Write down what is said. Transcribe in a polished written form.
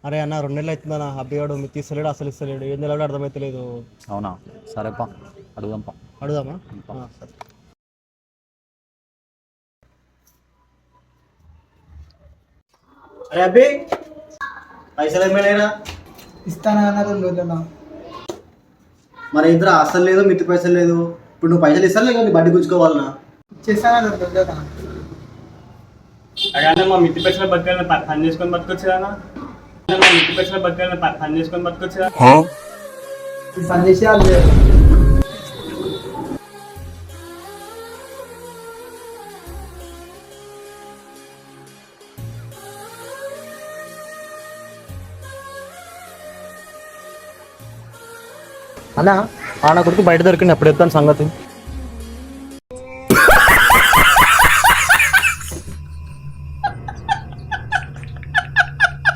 అరే అన్న 2 నెలలు అవుతుందన్న అబ్బిగాడు మీరు తీస్తలేడు అసలు ఇస్తలేడు ఏం నిలబడి అర్థమైతలేదు. అవునా? సరేపా, అడుగుదాంపా. అడుగుదామా? పా. సరే. అరే అబ్బి పైసలు ఏమైనా ఇస్తానా అన్న 2 రోజుల్లో. మరి ఇద్దరు అసలు లేదు మిత్తి పైసలు లేదు. ఇప్పుడు నువ్వు పైసలు ఇస్తాను లేక నీ బండి గుంజుకోవాలన్నా? ఇచ్చేస్తానా 2 రోజుల్లో. అదే మా మిత్తి పైసలు బతకాలని పని చేసుకొని బతకొచ్చు కదా. మా మిత్తి పైసలు బతకాలని పని చేసుకొని బతకొచ్చు కదా. ఈ పని చేసి వాళ్ళు లేరు. అన్న ఆన కొడుకు బయట దొరికింది ఎప్పుడు ఎత్తాను సంగతి.